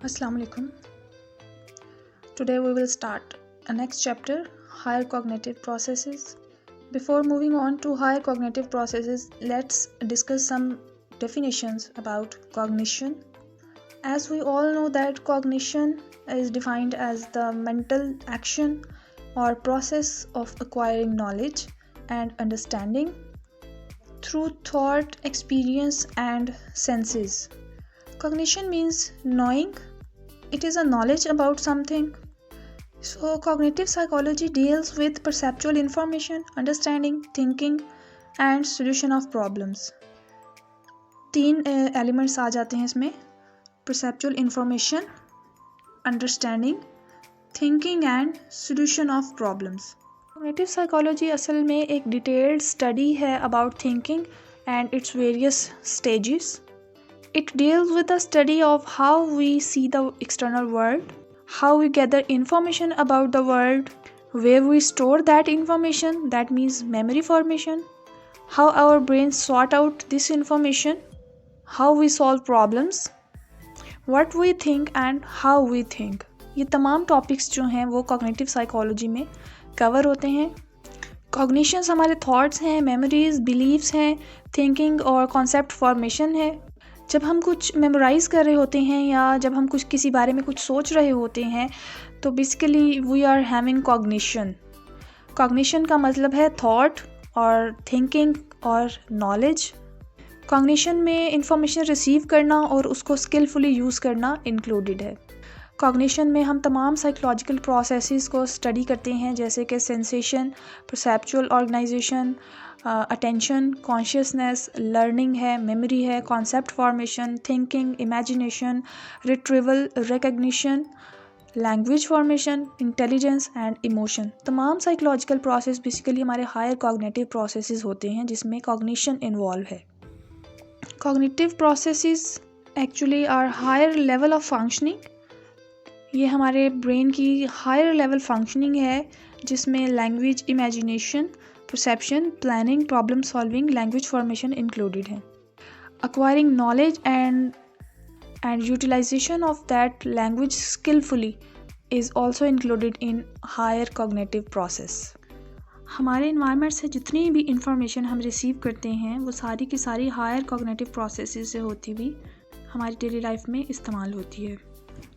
Assalamu alaikum. Today we will start a next chapter, higher cognitive processes. Before moving on to higher cognitive processes, let's discuss some definitions about cognition. As we all know that cognition is defined as the mental action or process of acquiring knowledge and understanding through thought, experience and senses. Cognition means knowing. It is a knowledge about something. So, cognitive psychology deals with perceptual information, understanding, thinking, and solution of problems. तीन elements आ जाते हैं इसमें: perceptual information, understanding, thinking, and solution of problems. Cognitive psychology असल में एक detailed study है about thinking and its various stages. It deals with the study of how we see the external world, how we gather information about the world, where we store that information, that means memory formation, how our brains sort out this information, how we solve problems, what we think and how we think. ये तमाम topics जो हैं वो cognitive psychology में cover होते हैं. Cognitions हमारे thoughts हैं, मेमोरीज, बिलीव्स हैं, थिंकिंग और कॉन्सेप्ट फॉर्मेशन है. जब हम कुछ मेमोराइज़ कर रहे होते हैं या जब हम कुछ किसी बारे में कुछ सोच रहे होते हैं तो basically we are having cognition. Cognition का मतलब है थॉट और थिंकिंग और नॉलेज. कॉग्निशन में इंफॉर्मेशन रिसीव करना और उसको स्किलफुली यूज़ करना इंक्लूडेड है. कॉग्निशन में हम तमाम साइकोलॉजिकल प्रोसेसेस को स्टडी करते हैं, जैसे कि sensation, perceptual organization, attention, consciousness, learning है, मेमोरी है, concept formation, thinking, imagination, retrieval, recognition, language formation, intelligence and emotion. तमाम साइकोलॉजिकल प्रोसेस बेसिकली हमारे हायर कॉग्निटिव प्रोसेसेस होते हैं जिसमें कॉग्निशन इन्वॉल्व है. Cognitive processes actually are higher level of functioning. ये हमारे ब्रेन की हायर लेवल फंक्शनिंग है जिसमें language, imagination, perception, planning, problem solving, language formation included है. acquiring knowledge and utilization of that language skillfully is also included in higher cognitive process. हमारे environment से जितनी भी इंफॉर्मेशन हम रिसीव करते हैं वो सारी की सारी हायर कॉग्निटिव प्रोसेसेस से होती हुई हमारी डेली लाइफ में इस्तेमाल होती है.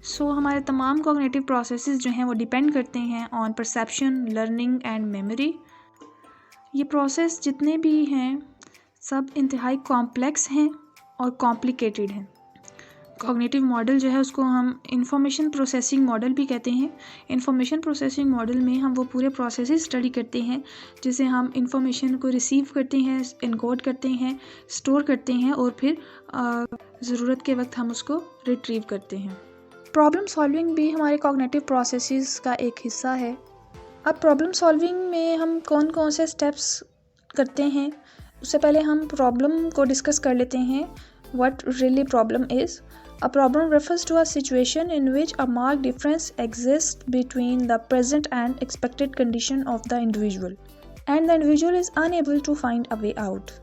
सो हमारे तमाम कॉग्निटिव प्रोसेसेस जो हैं वो डिपेंड करते हैं on perception, learning and memory. ये प्रोसेस जितने भी हैं सब इंतहाई कॉम्प्लेक्स हैं और कॉम्प्लिकेटेड हैं. कॉग्निटिव मॉडल जो है उसको हम इंफॉर्मेशन प्रोसेसिंग मॉडल भी कहते हैं. इंफॉर्मेशन प्रोसेसिंग मॉडल में हम वो पूरे प्रोसेसेस स्टडी करते हैं जिसे हम इंफॉर्मेशन को रिसीव करते हैं, इनकोड करते हैं, स्टोर करते हैं और फिर ज़रूरत के वक्त हम उसको रिट्रीव करते हैं. प्रॉब्लम सॉल्विंग भी हमारे कॉग्निटिव प्रोसेसेस का एक हिस्सा है. अब प्रॉब्लम सॉल्विंग में हम कौन कौन से स्टेप्स करते हैं उससे पहले हम प्रॉब्लम को डिस्कस कर लेते हैं. What really problem is. A problem refers to a situation in which a marked difference exists between the present and expected condition of the individual, and the individual is unable to find a way out.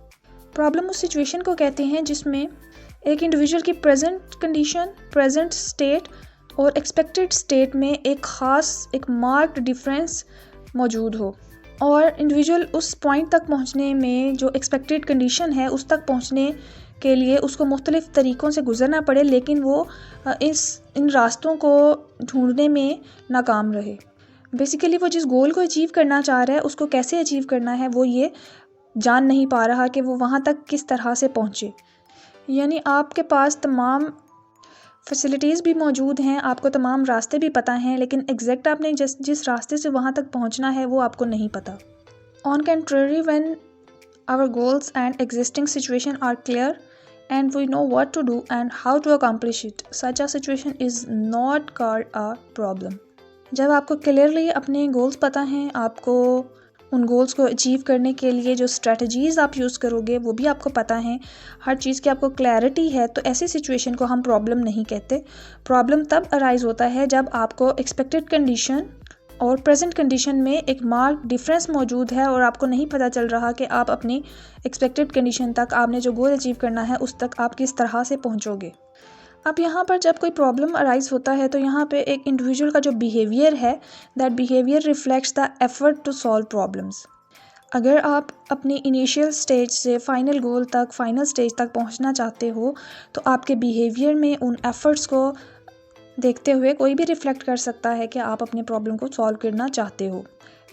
Problem उस situation को कहते हैं जिसमें एक individual की present condition, present state और expected state में एक ख़ास, एक मार्क्ड डिफरेंस मौजूद हो और इंडिविजुअल उस पॉइंट तक पहुंचने में जो एक्सपेक्टेड कंडीशन है उस तक पहुंचने के लिए उसको मुख्तलिफ़ तरीक़ों से गुजरना पड़े, लेकिन वो इन रास्तों को ढूंढने में नाकाम रहे. बेसिकली वो जिस गोल को अचीव करना चाह रहा है उसको कैसे अचीव करना है वो ये जान नहीं पा रहा कि वो वहाँ तक किस तरह से पहुँचे. यानी आपके पास तमाम फैसिलिटीज़ भी मौजूद हैं, आपको तमाम रास्ते भी पता हैं, लेकिन एग्जैक्ट आपने जिस रास्ते से वहाँ तक पहुँचना है वो आपको नहीं पता. On contrary, when our goals and existing situation are clear and we know what to do and how to accomplish it, such a situation is not called a problem. जब आपको क्लियरली अपने गोल्स पता हैं, आपको उन goals को achieve करने के लिए जो स्ट्रेटजीज़ आप यूज़ करोगे वो भी आपको पता है, हर चीज़ की आपको क्लैरिटी है, तो ऐसी सिचुएशन को हम प्रॉब्लम नहीं कहते. प्रॉब्लम तब अराइज़ होता है जब आपको एक्सपेक्टेड कंडीशन और प्रेजेंट कंडीशन में एक मार्क डिफरेंस मौजूद है और आपको नहीं पता चल रहा कि आप अपनी एक्सपेक्टेड कंडीशन तक, आपने जो गोल अचीव करना है उस तक आप किस तरह से पहुंचोगे. अब यहाँ पर जब कोई प्रॉब्लम अराइज होता है तो यहाँ पे एक इंडिविजुअल का जो बिहेवियर है, that behaviour reflects the effort to solve problems. अगर आप अपनी इनिशियल स्टेज से फाइनल गोल तक, फाइनल स्टेज तक पहुँचना चाहते हो तो आपके बिहेवियर में उन एफ़र्ट्स को देखते हुए कोई भी रिफ्लेक्ट कर सकता है कि आप अपने प्रॉब्लम को सॉल्व करना चाहते हो।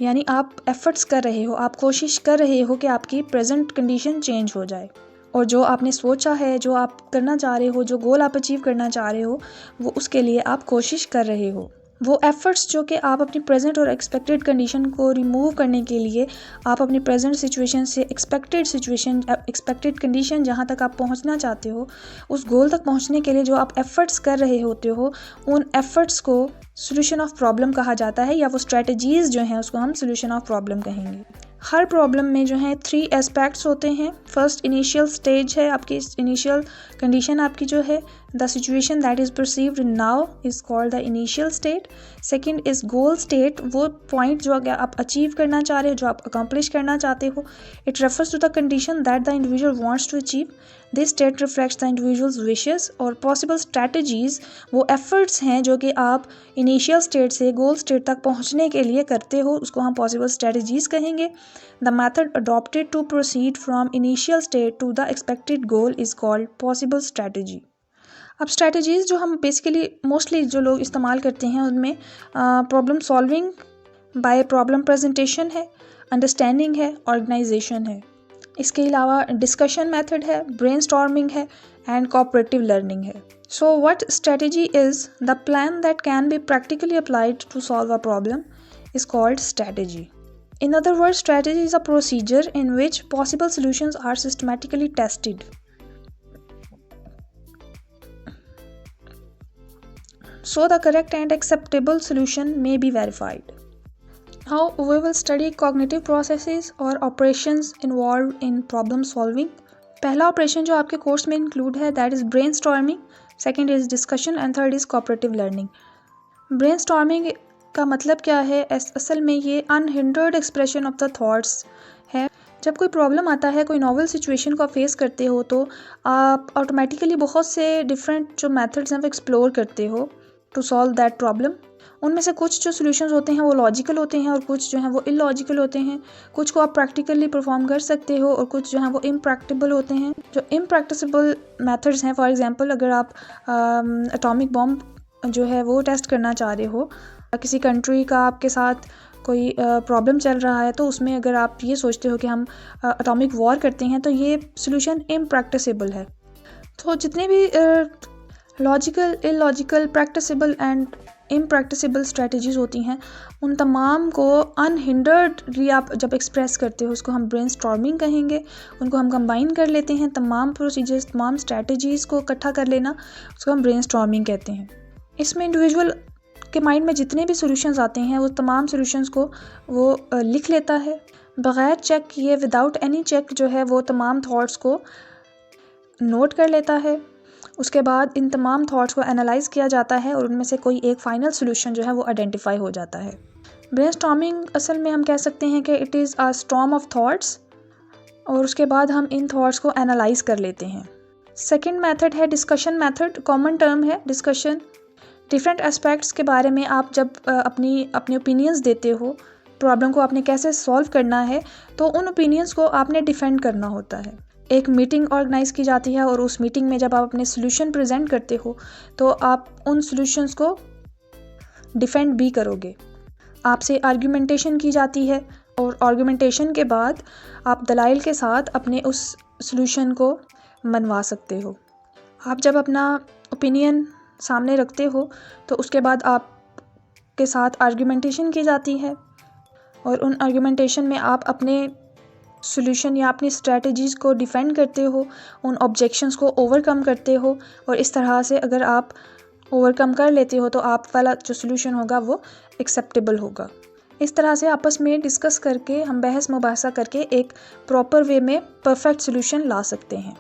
यानी आप एफ़र्ट्स कर रहे हो, आप कोशिश कर रहे हो कि आपकी प्रेजेंट कंडीशन चेंज हो जाए, और जो आपने सोचा है, जो आप करना चाह रहे हो, जो गोल आप अचीव करना चाह रहे हो, वो उसके लिए आप कोशिश कर रहे हो। वो एफ़र्ट्स जो कि आप अपनी प्रेजेंट और एक्सपेक्टेड कंडीशन को रिमूव करने के लिए, आप अपनी प्रेजेंट सिचुएशन से एक्सपेक्टेड कंडीशन जहाँ तक आप पहुँचना चाहते हो, उस गोल तक पहुँचने के लिए जो आप एफ़र्ट्स कर रहे होते हो, उन एफ़र्ट्स को सोल्यूशन ऑफ प्रॉब्लम कहा जाता है, या वो स्ट्रेटजीज़ जो हैं उसको हम सोल्यूशन ऑफ प्रॉब्लम कहेंगे। हर प्रॉब्लम में जो है 3 एस्पेक्ट्स होते हैं। फर्स्ट इनिशियल स्टेज है, आपकी इनिशियल कंडीशन आपकी जो है, the situation that is perceived now is called the initial state. Second is goal state, वो पॉइंट जो आप अचीव करना चाह रहे हो, जो आप अकम्प्लिश करना चाहते हो। It refers to the condition that the individual wants to achieve. This state reflects the individual's wishes. और पॉसिबल स्ट्रैटेजीज़ वो एफर्ट्स हैं जो कि आप इनिशियल स्टेट से गोल स्टेट तक पहुँचने के लिए करते हो, उसको हम पॉसिबल स्ट्रैटेजीज़ कहेंगे। The method adopted to proceed from initial state to the expected goal is called possible strategy. अब स्ट्रैटेजीज़ जो हम बेसिकली मोस्टली जो लोग इस्तेमाल करते हैं उनमें problem solving by problem presentation है, अंडरस्टैंडिंग है, ऑर्गेनाइजेशन है। इसके अलावा डिस्कशन मेथड है, ब्रेनस्टॉर्मिंग है, एंड कोऑपरेटिव लर्निंग है। So what strategy is the plan that can be practically applied to solve a problem is called strategy. In other words, strategy is a procedure in which possible solutions are systematically tested. So the correct and acceptable solution may be verified. Now we will study cognitive processes or operations involved in problem solving. पहला operation जो आपके course में include है that is brainstorming, second is discussion and third is cooperative learning. Brainstorming का मतलब क्या है? असल में ये unhindered expression of the thoughts है। जब कोई प्रॉब्लम आता है, कोई नॉवल सिचुएशन को आप फेस करते हो तो आप ऑटोमेटिकली बहुत से डिफरेंट जो मेथड्स हैं वो एक्सप्लोर करते हो टू सॉल्व दैट प्रॉब्लम। उनमें से कुछ जो सॉल्यूशंस होते हैं वो लॉजिकल होते हैं और कुछ जो हैं वो इलॉजिकल होते हैं। कुछ को आप प्रैक्टिकली परफॉर्म कर सकते हो और कुछ जो हैं वो इम्प्रैक्टिबल होते हैं। जो इम्प्रैक्टिसेबल मेथड्स हैं, फॉर एग्जांपल अगर आप एटॉमिक बॉम्ब जो है वो टेस्ट करना चाह रहे हो, किसी कंट्री का आपके साथ कोई प्रॉब्लम चल रहा है, तो उसमें अगर आप ये सोचते हो कि हम एटॉमिक वॉर करते हैं तो ये सॉल्यूशन इम्प्रैक्टिसेबल है। तो जितने भी logical, illogical, practicable and impracticable strategies होती हैं, उन तमाम को अनहिंडर्डली आप जब एक्सप्रेस करते हो उसको हम ब्रेनस्टॉर्मिंग कहेंगे। उनको हम कंबाइन कर लेते हैं, तमाम प्रोसीजर्स, तमाम स्ट्रेटजीज़ को इकट्ठा कर लेना, उसको हम ब्रेनस्टॉर्मिंग कहते हैं। इसमें इंडिविजुअल के माइंड में जितने भी सॉल्यूशंस आते हैं वो तमाम सॉल्यूशंस को वो लिख लेता है बग़ैर चेक किए, विदाउट एनी चेक जो है वो तमाम थॉट्स को नोट कर लेता है। उसके बाद इन तमाम थॉट्स को एनालाइज किया जाता है और उनमें से कोई एक फ़ाइनल सॉल्यूशन जो है वो आइडेंटिफाई हो जाता है। ब्रेनस्टॉर्मिंग असल में हम कह सकते हैं कि it is a storm of thoughts, और उसके बाद हम इन थॉट्स को एनालाइज कर लेते हैं। सेकेंड मेथड है डिस्कशन मेथड, कॉमन टर्म है डिस्कशन। डिफरेंट एस्पेक्ट्स के बारे में आप जब अपने ओपिनियंस देते हो, प्रॉब्लम को आपने कैसे सॉल्व करना है, तो उन ओपिनियंस को आपने डिफेंड करना होता है। एक मीटिंग ऑर्गेनाइज की जाती है और उस मीटिंग में जब आप अपने सॉल्यूशन प्रेजेंट करते हो तो आप उन सॉल्यूशंस को डिफेंड भी करोगे। आपसे आर्ग्यूमेंटेशन की जाती है और आर्ग्यूमेंटेशन के बाद आप दलाइल के साथ अपने उस सॉल्यूशन को मनवा सकते हो। आप जब अपना ओपिनियन सामने रखते हो तो उसके बाद आप के साथ आर्ग्यूमेंटेशन की जाती है और उन आर्ग्यूमेंटेशन में आप अपने सॉल्यूशन या अपनी स्ट्रेटजीज़ को डिफेंड करते हो, उन ऑब्जेक्शंस को ओवरकम करते हो, और इस तरह से अगर आप ओवरकम कर लेते हो तो आप वाला जो सॉल्यूशन होगा वो एक्सेप्टेबल होगा। इस तरह से आपस में डिस्कस करके हम बहस मुबाहसा करके एक प्रॉपर वे में परफेक्ट सॉल्यूशन ला सकते हैं।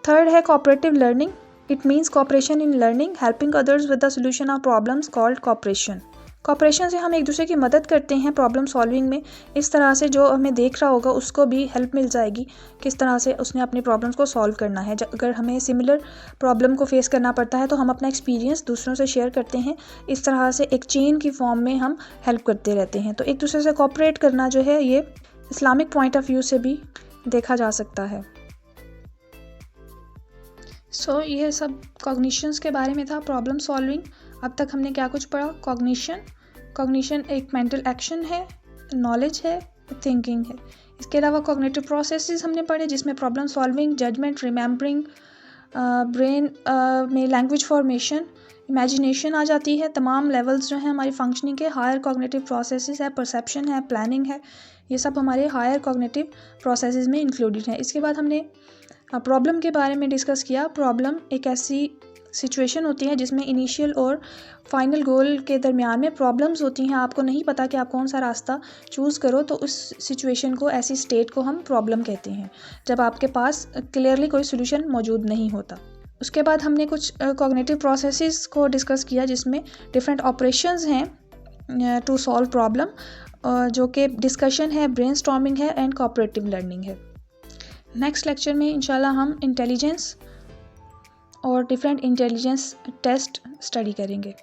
थर्ड है cooperative learning. It means cooperation in learning, helping others with the solution of problems called cooperation. Cooperation से हम एक दूसरे की मदद करते हैं प्रॉब्लम सॉल्विंग में। इस तरह से जो हमें देख रहा होगा उसको भी हेल्प मिल जाएगी किस तरह से उसने अपनी प्रॉब्लम्स को सॉल्व करना है। अगर हमें सिमिलर प्रॉब्लम को फेस करना पड़ता है तो हम अपना एक्सपीरियंस दूसरों से शेयर करते हैं। इस तरह से एक चेन की फॉर्म में हम हेल्प करते रहते हैं। तो एक दूसरे से कॉपरेट करना जो है ये इस्लामिक पॉइंट ऑफ व्यू से भी देखा जा सकता है। सो ये सब कॉग्निशंस के बारे में था, प्रॉब्लम सॉल्विंग। अब तक हमने क्या कुछ पढ़ा? कॉग्निशन एक मेंटल एक्शन है, नॉलेज है, थिंकिंग है। इसके अलावा कॉग्निटिव प्रोसेसेस हमने पढ़े जिसमें problem solving, judgement, remembering, brain में लैंग्वेज फॉर्मेशन, इमेजिनेशन आ जाती है। तमाम लेवल्स जो हैं हमारी फंक्शनिंग के, हायर कॉग्निटिव प्रोसेसेस है, परसेप्शन है, प्लानिंग है, ये सब हमारे हायर कॉग्निटिव प्रोसेसेस में इंक्लूडेड हैं। इसके बाद हमने प्रॉब्लम के बारे में डिस्कस किया। प्रॉब्लम एक ऐसी सिचुएशन होती है जिसमें इनिशियल और फाइनल गोल के दरमियान में प्रॉब्लम्स होती हैं। आपको नहीं पता कि आप कौन सा रास्ता चूज़ करो, तो उस सिचुएशन को, ऐसी स्टेट को हम प्रॉब्लम कहते हैं, जब आपके पास क्लियरली कोई सोल्यूशन मौजूद नहीं होता। उसके बाद हमने कुछ कॉग्निटिव प्रोसेसेस को डिस्कस किया जिसमें डिफरेंट ऑपरेशंस हैं टू सॉल्व प्रॉब्लम, जो कि डिस्कशन है, ब्रेनस्टॉर्मिंग है एंड कोऑपरेटिव लर्निंग है। नेक्स्ट लेक्चर में इंशाल्लाह हम इंटेलिजेंस और डिफरेंट इंटेलिजेंस टेस्ट स्टडी करेंगे।